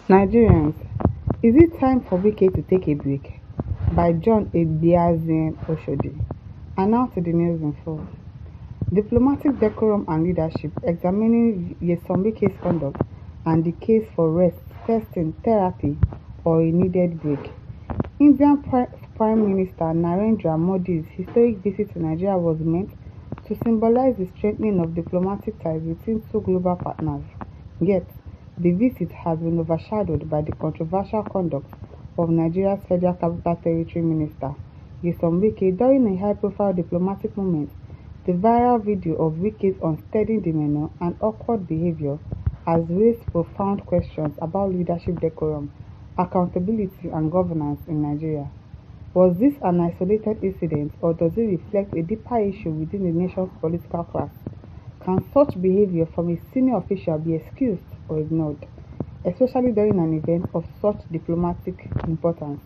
Nigerians, is it time for Wike to take a break? By John Ebiazin Oshodi. And now to the news in full. Diplomatic decorum and leadership, examining Nyesom Wike's conduct and the case for rest, testing, therapy, or a needed break. Indian Prime Minister Narendra Modi's historic visit to Nigeria was meant to symbolize the strengthening of diplomatic ties between two global partners. Yet, the visit has been overshadowed by the controversial conduct of Nigeria's Federal Capital Territory Minister, Nyesom Wike, during a high-profile diplomatic moment. The viral video of Wike's unsteady demeanor and awkward behavior has raised profound questions about leadership decorum, accountability, and governance in Nigeria. Was this an isolated incident, or does it reflect a deeper issue within the nation's political class? Can such behavior from a senior official be excused or ignored, especially during an event of such diplomatic importance?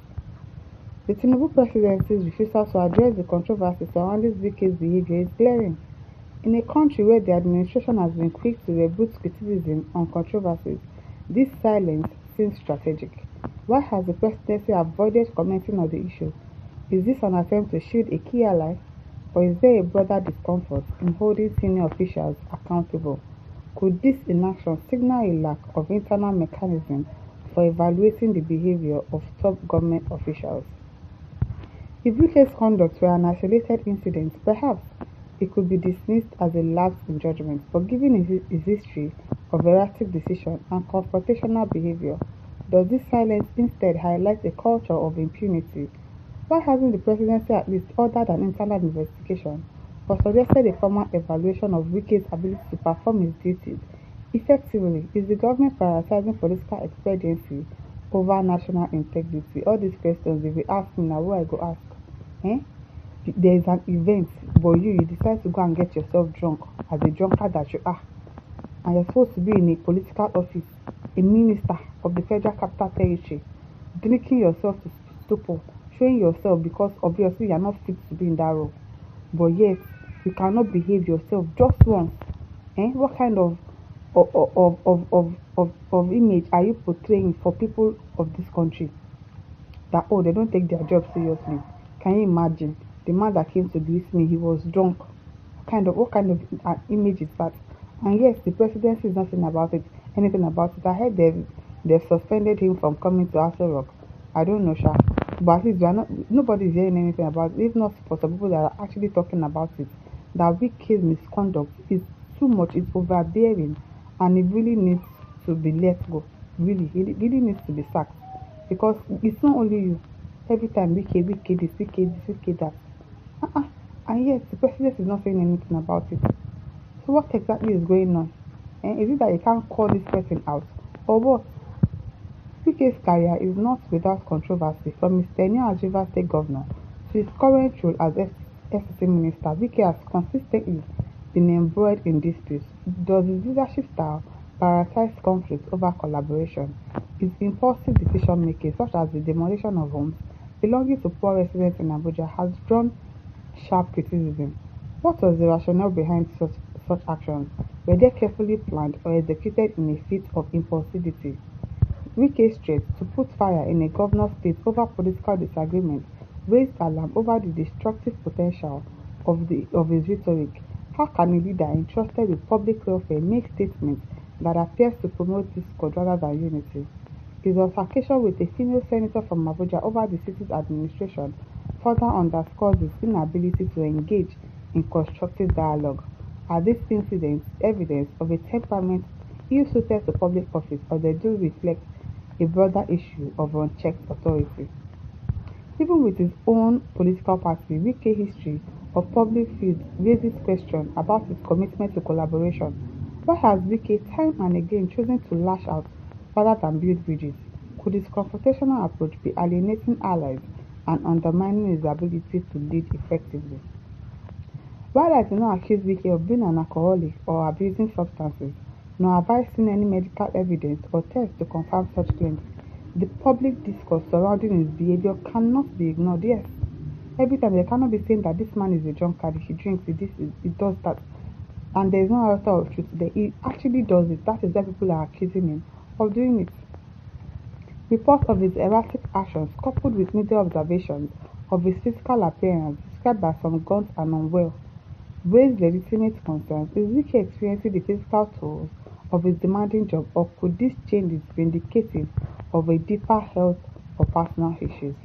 The Tinubu presidency's refusal to address the controversy surrounding Wike's behavior is glaring. In a country where the administration has been quick to rebut criticism on controversies, this silence seems strategic. Why has the presidency avoided commenting on the issue? Is this an attempt to shield a key ally? Or is there a broader discomfort in holding senior officials accountable? Could this inaction signal a lack of internal mechanism for evaluating the behavior of top government officials? If Wike's conduct were an isolated incident, perhaps it could be dismissed as a lapse in judgment, but given his history of erratic decision and confrontational behavior, does this silence instead highlight a culture of impunity? Why hasn't the presidency at least ordered an internal investigation or suggested a formal evaluation of Wike's ability to perform his duties effectively? Is the government prioritizing political expediency over national integrity? All these questions, if you ask me now, who I go ask? Eh? There is an event, but you decide to go and get yourself drunk as a drunkard that you are, and you're supposed to be in a political office, a minister of the Federal Capital Territory, drinking yourself to stupor, showing yourself because obviously you're not fit to be in that role, but yet you cannot behave yourself just once. What kind of image are you portraying for people of this country? That, oh, they don't take their job seriously. Can you imagine? The man that came to greet me, he was drunk. What kind of image is that? And yes, the presidency is not saying anything about it. I heard they've suspended him from coming to Aso Rock. I don't know, Sha. But at least nobody is hearing anything about it. If not for some people that are actually talking about it, that Wike's misconduct is too much, it's overbearing, and it really needs to be let go. Really, it really needs to be sacked. Because it's not only you. Every time Wike that. And yet the president is not saying anything about it. So what exactly is going on? Is it that you can't call this person out? Or what? Wike's career is not without controversy. From his tenure as Rivers State Governor to his current role as FCC Minister, Wike has consistently been embroiled in disputes. Does his leadership style prioritize conflict over collaboration? His impulsive decision-making, such as the demolition of homes belonging to poor residents in Abuja, has drawn sharp criticism. What was the rationale behind such actions? Were they carefully planned or executed in a fit of impulsivity? Wike's threat to put fire in a governor's state over political disagreement raised alarm over the destructive potential of his rhetoric. How can a leader entrusted with public welfare make statements that appears to promote discord rather than unity? His altercation with a female senator from Abuja over the city's administration further underscores his inability to engage in constructive dialogue. Are these incidents evidence of a temperament ill-suited to public office, or they do reflect a broader issue of unchecked authority? Even with his own political party, Wike's history of public feuds raises questions about his commitment to collaboration. Why has Wike time and again chosen to lash out rather than build bridges? Could his confrontational approach be alienating allies and undermining his ability to lead effectively? While I do not accuse Wike of being an alcoholic or abusing substances, nor have I seen any medical evidence or tests to confirm such claims, the public discourse surrounding his behavior cannot be ignored. Yes, every time they cannot be saying that this man is a drunkard, he drinks, he does that, and there is no iota of truth there. He actually does it. That is why people are accusing him of doing it. Reports of his erratic actions, coupled with media observations of his physical appearance, described by some gaunt and unwell, raised legitimate concerns. Is Wike experiencing the physical tolls of his demanding job, or could this change be indicative of a deeper health or personal issues?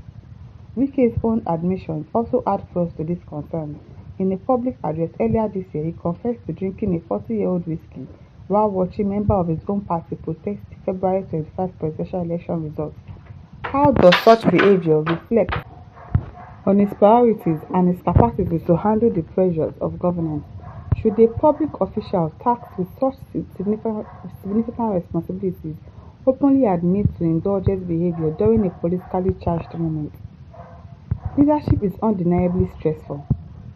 Wike's own admissions also add fuel to this concern. In a public address earlier this year, he confessed to drinking a 40-year-old whiskey while watching members of his own party protest the February 25 presidential election results. How does such behavior reflect on his priorities and his capacity to handle the pressures of governance? Should a public official tasked with such significant responsibilities openly admit to indulgent behavior during a politically charged moment? Leadership is undeniably stressful,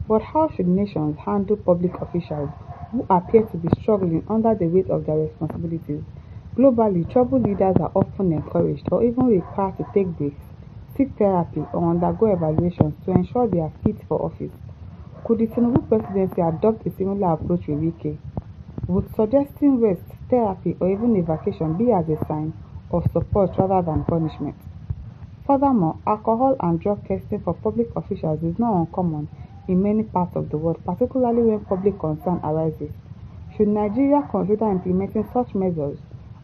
but how should nations handle public officials who appear to be struggling under the weight of their responsibilities? Globally, troubled leaders are often encouraged or even required to take breaks, seek therapy, or undergo evaluations to ensure they are fit for office. Could the Tinubu presidency adopt a similar approach with Wike? Would suggesting rest, therapy, or even a vacation be as a sign of support rather than punishment? Furthermore, alcohol and drug testing for public officials is not uncommon in many parts of the world, particularly when public concern arises. Should Nigeria consider implementing such measures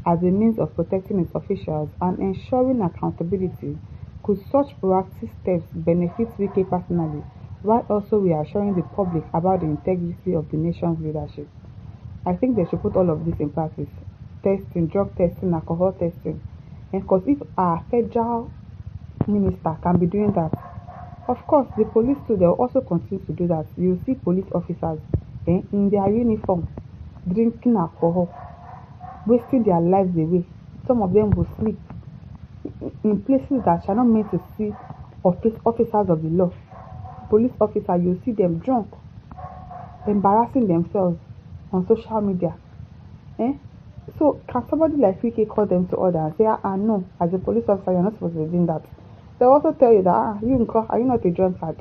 as a means of protecting its officials and ensuring accountability? Could such proactive steps benefit Wike personally, while also reassuring the public about the integrity of the nation's leadership? I think they should put all of this in practice. Testing, drug testing, alcohol testing. And because if our federal minister can be doing that, of course the police too, they will also continue to do that. You see police officers in their uniform drinking alcohol, wasting their lives away. Some of them will sleep in places that are not meant to see officers of the law. Police officer, you see them drunk, embarrassing themselves on social media. So can somebody like Wike call them to order and say, no, as a police officer, you're not supposed to be doing that? They'll also tell you that, are you not a drunkard?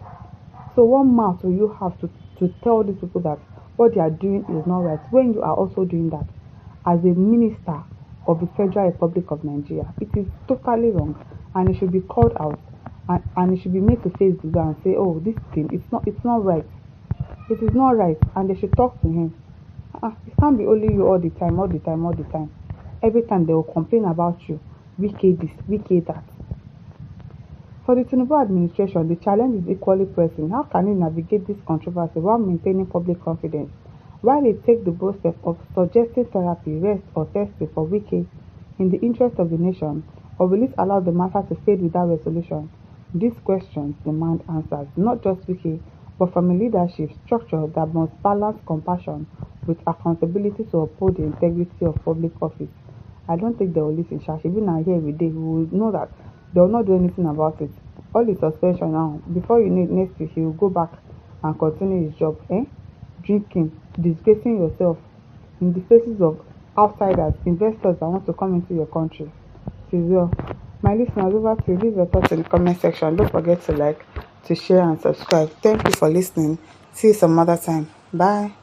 So what mouth will you have to tell these people that what they are doing is not right, when you are also doing that as a minister of the Federal Republic of Nigeria? It is totally wrong, and it should be called out, and it should be made to face the ground and say, oh, this thing, it's not right. It is not right, and they should talk to him. It can't be only you all the time. Every time they will complain about you. Wike this, Wike that. For the Tinubu administration, the challenge is equally pressing. How can it navigate this controversy while maintaining public confidence? While they take the bold step of suggesting therapy, rest, or testing for Wike in the interest of the nation, or will it allow the matter to fade without resolution? These questions demand answers, not just Wike, but from a leadership structure that must balance compassion with accountability to uphold the integrity of public office. I don't think they will listen. Even here every day, we will know that they will not do anything about it. All the suspension now, before you need next week, he will go back and continue his job. Drinking, disgracing yourself in the faces of outsiders, investors that want to come into your country. It is well. My listeners, over to you. Leave your thoughts in the comment section. Don't forget to like, to share, and subscribe. Thank you for listening. See you some other time. Bye.